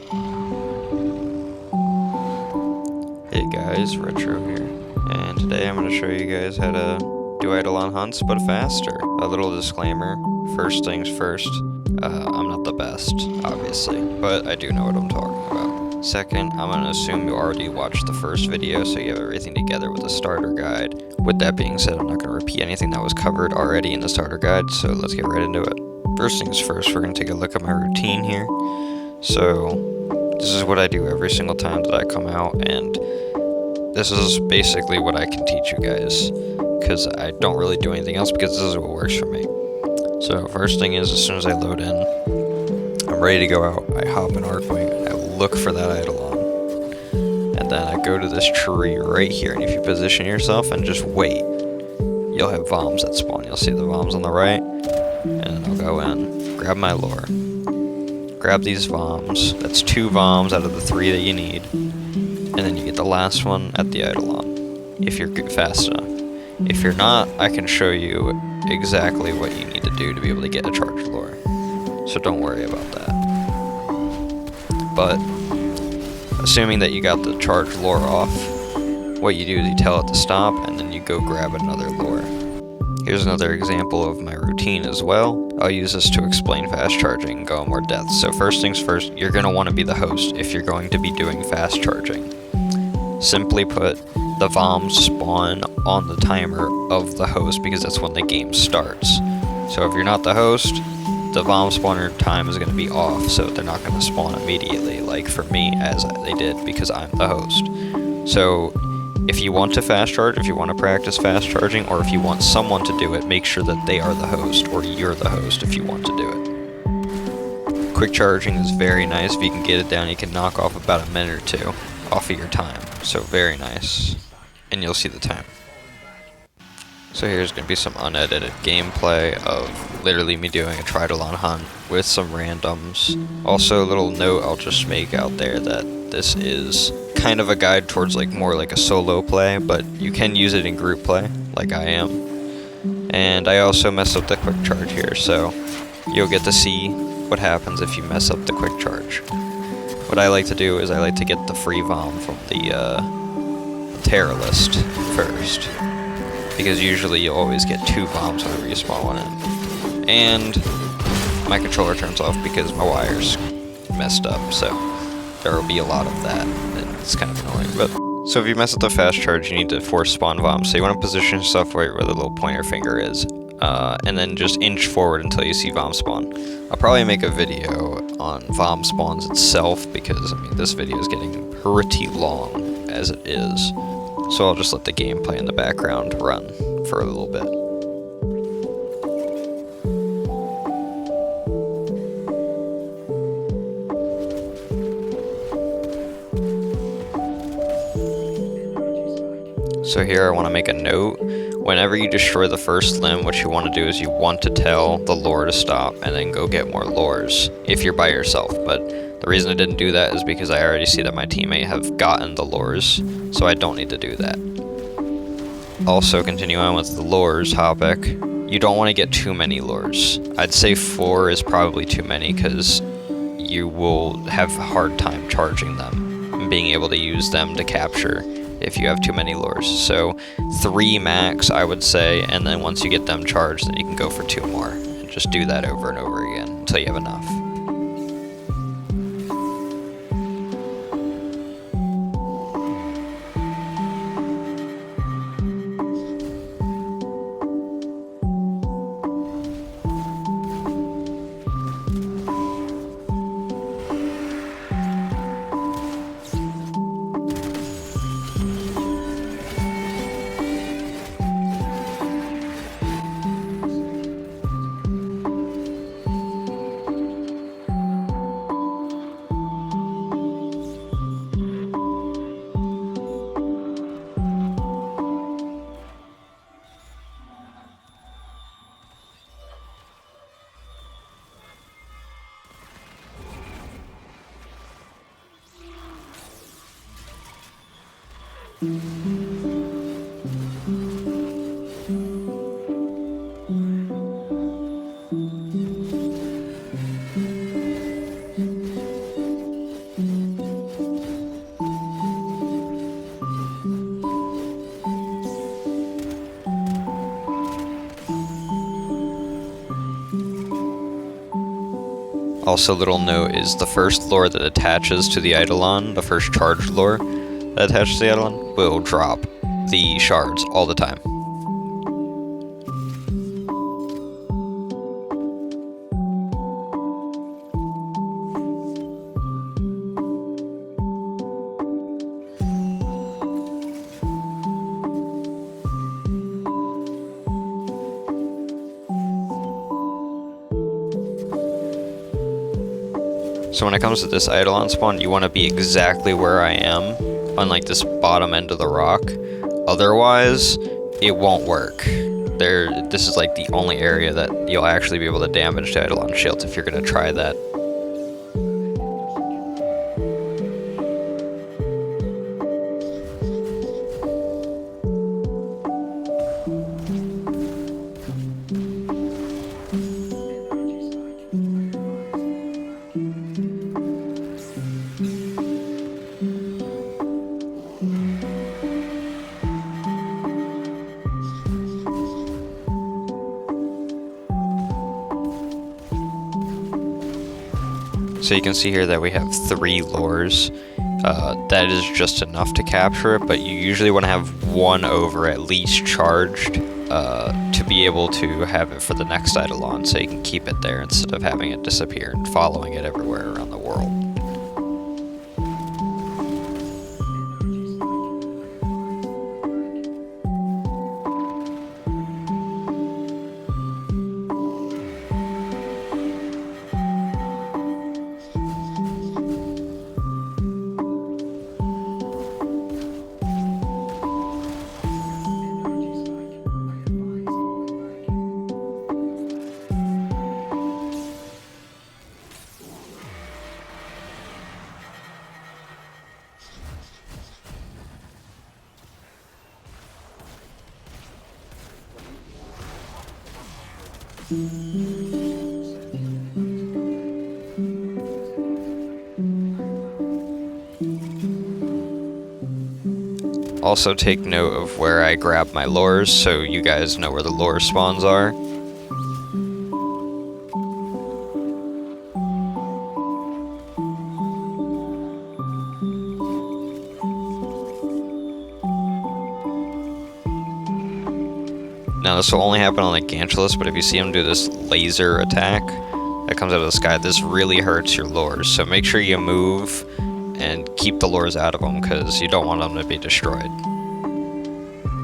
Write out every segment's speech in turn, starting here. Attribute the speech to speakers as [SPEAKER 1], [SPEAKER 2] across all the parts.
[SPEAKER 1] Hey guys, Retro here, and today I'm going to show you guys how to do eidolon hunts, but faster. A little disclaimer, first things first, I'm not the best, obviously, but I do know what I'm talking about. Second, I'm going to assume you already watched the first video, so you have everything together with a starter guide. With that being said, I'm not going to repeat anything that was covered already in the starter guide, so let's get right into it. First things first, we're going to take a look at my routine here. So, this is what I do every single time that I come out, and this is basically what I can teach you guys, because I don't really do anything else because this is what works for me. So first thing is, as soon as I load in, I'm ready to go out. I hop in Arcwing, and I look for that eidolon, and then I go to this tree right here, and if you position yourself and just wait, you'll have voms that spawn. You'll see the voms on the right, and then I'll go in, grab my lure, grab these voms. That's 2 voms out of the 3 that you need. And then you get the last one at the eidolon, if you're fast enough. If you're not, I can show you exactly what you need to do to be able to get a charged lure. So don't worry about that. But, assuming that you got the charged lure off, what you do is you tell it to stop, and then you go grab another lure. Here's another example of my routine as well. I'll use this to explain fast charging and go in more depth. So first things first, you're going to want to be the host if you're going to be doing fast charging. Simply put, the voms spawn on the timer of the host because that's when the game starts. So if you're not the host, the vom spawner time is going to be off, so they're not going to spawn immediately, like for me, as they did, because I'm the host. So if you want to fast charge, if you want to practice fast charging, or if you want someone to do it, make sure that they are the host, or you're the host if you want to do it. Quick charging is very nice. If you can get it down, you can knock off about a minute or 2 off of your time. So very nice. And you'll see the time. So here's going to be some unedited gameplay of literally me doing a tridolon hunt with some randoms. Also, a little note I'll just make out there that this is kind of a guide towards more like a solo play, but you can use it in group play, like I am. And I also mess up the quick charge here, so you'll get to see what happens if you mess up the quick charge. What I like to do is I like to get the free vom from the terror list first, because usually you'll always get 2 voms whenever you spawn one in. And my controller turns off because my wire's messed up, so there will be a lot of that, and it's kind of annoying. But so if you mess up the fast charge, you need to force spawn voms. So you want to position yourself right where the little pointer finger is, and then just inch forward until you see vom spawn. I'll probably make a video on vom spawns itself, because I mean this video is getting pretty long as it is. So I'll just let the gameplay in the background run for a little bit. So here I want to make a note. Whenever you destroy the first limb, what you want to do is you want to tell the lure to stop and then go get more lures if you're by yourself. But the reason I didn't do that is because I already see that my teammate have gotten the lures, so I don't need to do that. Also, continue on with the lures topic. You don't want to get too many lures. I'd say 4 is probably too many, because you will have a hard time charging them and being able to use them to capture if you have too many lures. So 3 max, I would say, and then once you get them charged, then you can go for 2 more. And just do that over and over again until you have enough. Also, little note is the first lore that attaches to the eidolon, the first charged lore that attaches to the eidolon, will drop the shards all the time. So when it comes to this eidolon spawn, you want to be exactly where I am on like this bottom end of the rock. Otherwise, it won't work. This is like the only area that you'll actually be able to damage to eidolon shields if you're going to try that. So you can see here that we have 3 lures. That is just enough to capture it, but you usually want to have 1 over at least charged to be able to have it for the next eidolon, so you can keep it there instead of having it disappear and following it everywhere around the world. Also take note of where I grab my lures so you guys know where the lure spawns are. Now this will only happen on the Gantulas, but if you see him do this laser attack that comes out of the sky, this really hurts your lures. So make sure you move and keep the lures out of them because you don't want them to be destroyed.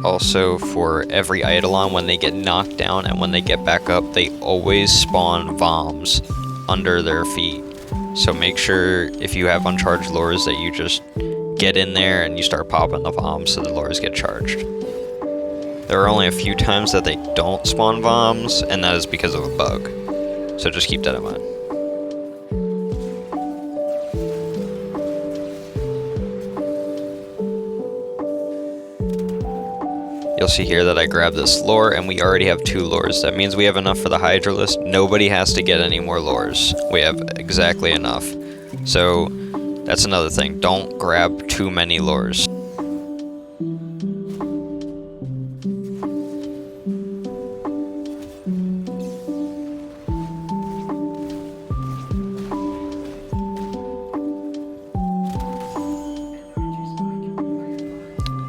[SPEAKER 1] Also, for every eidolon, when they get knocked down and when they get back up, they always spawn voms under their feet. So make sure if you have uncharged lures that you just get in there and you start popping the voms so the lures get charged. There are only a few times that they don't spawn voms, and that is because of a bug. So just keep that in mind. You'll see here that I grabbed this lure, and we already have 2 lures. That means we have enough for the hydralist. Nobody has to get any more lures. We have exactly enough. So that's another thing. Don't grab too many lures.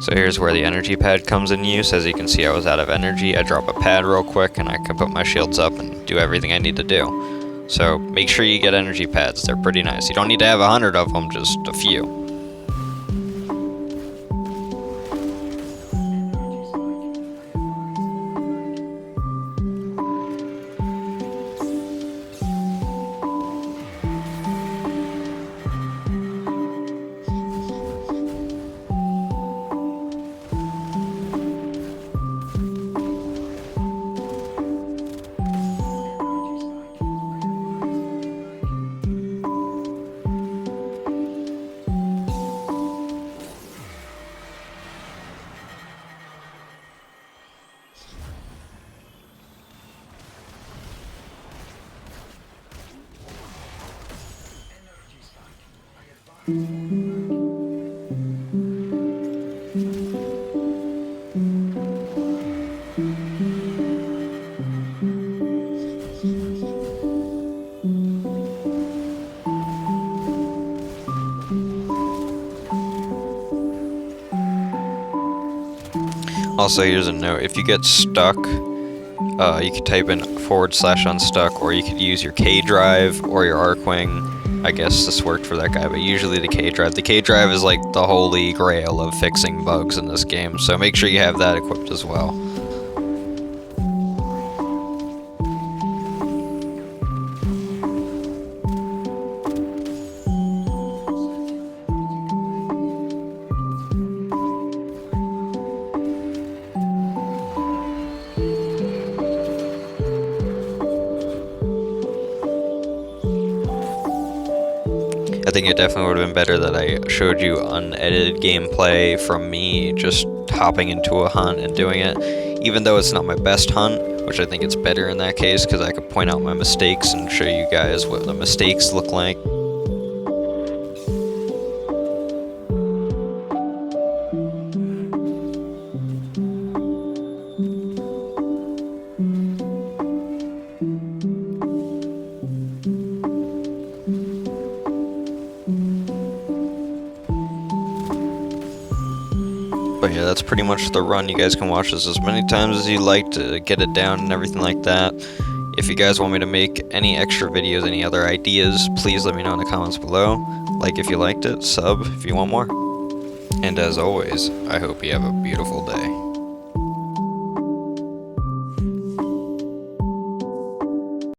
[SPEAKER 1] So here's where the energy pad comes in use. As you can see, I was out of energy. I drop a pad real quick and I can put my shields up and do everything I need to do. So make sure you get energy pads. They're pretty nice. You don't need to have 100 of them, just a few. Also, here's a note. If you get stuck, you could type in /unstuck, or you could use your K drive or your Arcwing. I guess this worked for that guy, but usually the K drive. The K drive is like the holy grail of fixing bugs in this game, so make sure you have that equipped as well. I think it definitely would have been better that I showed you unedited gameplay from me just hopping into a hunt and doing it, even though it's not my best hunt, which I think it's better in that case because I could point out my mistakes and show you guys what the mistakes look like. But yeah, that's pretty much the run. You guys can watch this as many times as you like to get it down and everything like that. If you guys want me to make any extra videos, any other ideas, please let me know in the comments below. Like if you liked it, sub if you want more. And as always, I hope you have a beautiful day.